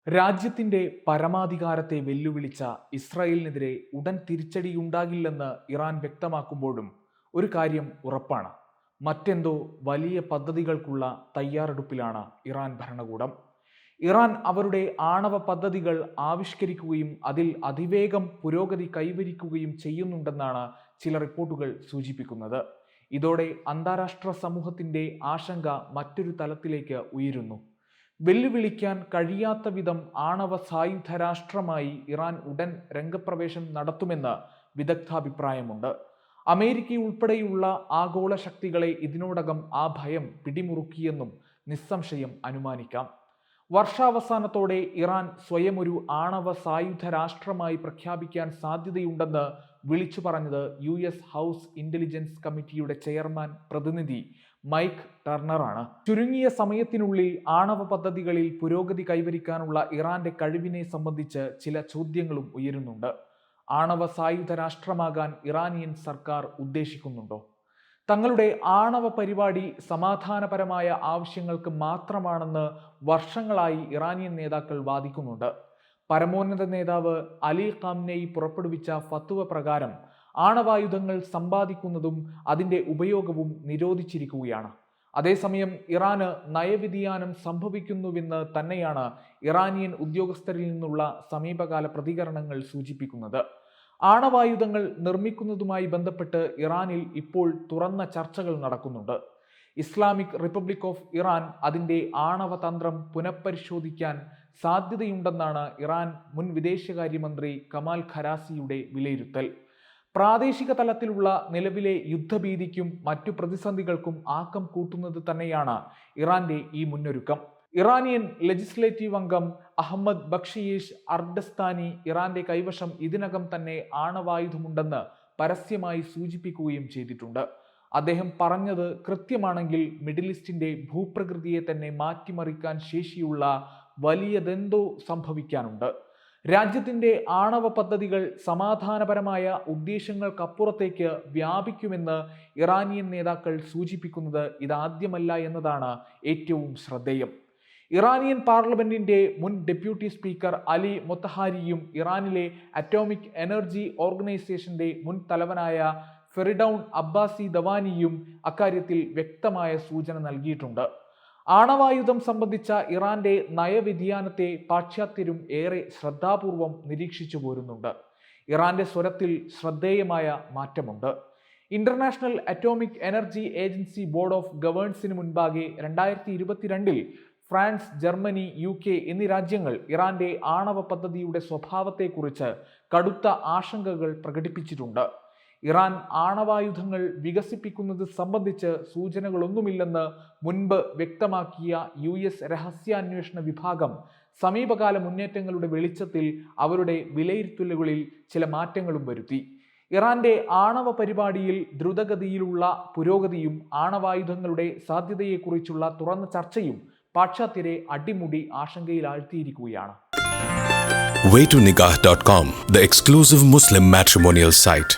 രാജ്യത്തിന്റെ പരമാധികാരത്തെ വെല്ലുവിളിച്ച ഇസ്രായേലിനെതിരെ ഉടൻ തിരിച്ചടിയുണ്ടാകില്ലെന്ന് ഇറാൻ വ്യക്തമാക്കുമ്പോഴും ഒരു കാര്യം ഉറപ്പാണ്. മറ്റെന്തോ വലിയ പദ്ധതികൾക്കുള്ള തയ്യാറെടുപ്പിലാണ് ഇറാൻ ഭരണകൂടം. ഇറാൻ അവരുടെ ആണവ പദ്ധതികൾ ആവിഷ്കരിക്കുകയും അതിൽ അതിവേഗം പുരോഗതി കൈവരിക്കുകയും ചെയ്യുന്നുണ്ടെന്നാണ് ചില റിപ്പോർട്ടുകൾ സൂചിപ്പിക്കുന്നത്. ഇതോടെ അന്താരാഷ്ട്ര സമൂഹത്തിന്റെ ആശങ്ക മറ്റൊരു തലത്തിലേക്ക് ഉയരുന്നു. വെല്ലുവിളിക്കാൻ കഴിയാത്ത വിധം ആണവ സായുധ രാഷ്ട്രമായി ഇറാൻ ഉടൻ രംഗപ്രവേശം നടത്തുമെന്ന് വിദഗ്ധാഭിപ്രായമുണ്ട്. അമേരിക്കയുൾപ്പെടെയുള്ള ആഗോള ശക്തികളെ ഇതിനോടകം ആ ഭയം പിടിമുറുക്കിയെന്നും നിസ്സംശയം അനുമാനിക്കാം. വർഷാവസാനത്തോടെ ഇറാൻ സ്വയം ഒരു ആണവ സായുധ രാഷ്ട്രമായി പ്രഖ്യാപിക്കാൻ സാധ്യതയുണ്ടെന്ന് വിളിച്ചു പറഞ്ഞത് US ഹൗസ് ഇന്റലിജൻസ് കമ്മിറ്റിയുടെ ചെയർമാൻ പ്രതിനിധി മൈക്ക് ടർണറാണ്. ചുരുങ്ങിയ സമയത്തിനുള്ളിൽ ആണവ പദ്ധതികളിൽ പുരോഗതി കൈവരിക്കാനുള്ള ഇറാന്റെ കഴിവിനെ സംബന്ധിച്ച് ചില ചോദ്യങ്ങളും ഉയരുന്നുണ്ട്. ആണവ സായുധ രാഷ്ട്രമാകാൻ ഇറാനിയൻ സർക്കാർ ഉദ്ദേശിക്കുന്നുണ്ടോ? തങ്ങളുടെ ആണവ പരിപാടി സമാധാനപരമായ ആവശ്യങ്ങൾക്ക് മാത്രമാണെന്ന് വർഷങ്ങളായി ഇറാനിയൻ നേതാക്കൾ വാദിക്കുന്നുണ്ട്. പരമോന്നത നേതാവ് അലി ഖാംനെയി പുറപ്പെടുവിച്ച ഫത്വ പ്രകാരം ആണവായുധങ്ങൾ സമ്പാദിക്കുന്നതും അതിൻ്റെ ഉപയോഗവും നിരോധിച്ചിരിക്കുകയാണ്. അതേസമയം ഇറാന് നയവ്യതിയാനം സംഭവിക്കുന്നുവെന്ന് തന്നെയാണ് ഇറാനിയൻ ഉദ്യോഗസ്ഥരിൽ നിന്നുള്ള സമീപകാല പ്രതികരണങ്ങൾ സൂചിപ്പിക്കുന്നത്. ആണവായുധങ്ങൾ നിർമ്മിക്കുന്നതുമായി ബന്ധപ്പെട്ട് ഇറാനിൽ ഇപ്പോൾ തുറന്ന ചർച്ചകൾ നടക്കുന്നുണ്ട്. ഇസ്ലാമിക് റിപ്പബ്ലിക് ഓഫ് ഇറാൻ അതിൻ്റെ ആണവ തന്ത്രം പുനഃപരിശോധിക്കാൻ സാധ്യതയുണ്ടെന്നാണ് ഇറാൻ മുൻ വിദേശകാര്യമന്ത്രി കമാൽ ഖരാസിയുടെ വിലയിരുത്തൽ. പ്രാദേശിക തലത്തിലുള്ള നിലവിലെ യുദ്ധഭീതിക്കും മറ്റു പ്രതിസന്ധികൾക്കും ആക്കം കൂട്ടുന്നത് തന്നെയാണ് ഇറാന്റെ ഈ മുന്നൊരുക്കം. ഇറാനിയൻ ലെജിസ്ലേറ്റീവ് അംഗം അഹമ്മദ് ബക്ഷിയേഷ് അർഡസ്താനി ഇറാന്റെ കൈവശം ഇതിനകം തന്നെ ആണവായുധമുണ്ടെന്ന് പരസ്യമായി സൂചിപ്പിക്കുകയും ചെയ്തിട്ടുണ്ട്. അദ്ദേഹം പറഞ്ഞത് കൃത്യമാണെങ്കിൽ മിഡിൽ ഈസ്റ്റിന്റെ ഭൂപ്രകൃതിയെ തന്നെ മാറ്റിമറിക്കാൻ ശേഷിയുള്ള വലിയതെന്തോ സംഭവിക്കാനുണ്ട്. രാജ്യത്തിന്റെ ആണവ പദ്ധതികൾ സമാധാനപരമായ ഉദ്ദേശങ്ങൾക്കപ്പുറത്തേക്ക് വ്യാപിക്കുമെന്ന് ഇറാനിയൻ നേതാക്കൾ സൂചിപ്പിക്കുന്നത് ഇതാദ്യമല്ല എന്നതാണ് ഏറ്റവും ശ്രദ്ധേയം. ഇറാനിയൻ പാർലമെന്റിന്റെ മുൻ ഡെപ്യൂട്ടി സ്പീക്കർ അലി മൊത്തഹാരിയും ഇറാനിലെ അറ്റോമിക് എനർജി ഓർഗനൈസേഷന്റെ മുൻ തലവനായ ഫെറിഡൌൺ അബ്ബാസി ദവാനിയും അക്കാര്യത്തിൽ വ്യക്തമായ സൂചന നൽകിയിട്ടുണ്ട്. ആണവായുധം സംബന്ധിച്ച ഇറാന്റെ നയവ്യതിയാനത്തെ പാശ്ചാത്യരും ഏറെ ശ്രദ്ധാപൂർവം നിരീക്ഷിച്ചു പോരുന്നുണ്ട്. ഇറാന്റെ സ്വരത്തിൽ ശ്രദ്ധേയമായ മാറ്റമുണ്ട്. International atomic energy agency board of ഗവേൺസിന് മുൻപാകെ 2022 ഫ്രാൻസ്, ജർമ്മനി, UK എന്നീ രാജ്യങ്ങൾ ഇറാന്റെ ആണവ പദ്ധതിയുടെ സ്വഭാവത്തെക്കുറിച്ച് കടുത്ത ആശങ്കകൾ പ്രകടിപ്പിച്ചിട്ടുണ്ട്. ഇറാൻ ആണവായുധങ്ങൾ വികസിപ്പിക്കുന്നത് സംബന്ധിച്ച് സൂചനകളൊന്നുമില്ലെന്ന് മുൻപ് വ്യക്തമാക്കിയ US രഹസ്യാന്വേഷണ വിഭാഗം സമീപകാല മുന്നേറ്റങ്ങളുടെ വെളിച്ചത്തിൽ അവരുടെ വിലയിരുത്തലുകളിൽ ചില മാറ്റങ്ങളും വരുത്തി. ഇറാന്റെ ആണവ പരിപാടിയിൽ ദ്രുതഗതിയിലുള്ള പുരോഗതിയും ആണവായുധങ്ങളുടെ സാധ്യതയെക്കുറിച്ചുള്ള തുറന്ന ചർച്ചയും പാശ്ചാത്യരെ അടിമുടി ആശങ്കയിലാഴ്ത്തിയിരിക്കുകയാണ്. Waytonikah.com, the exclusive Muslim matrimonial site.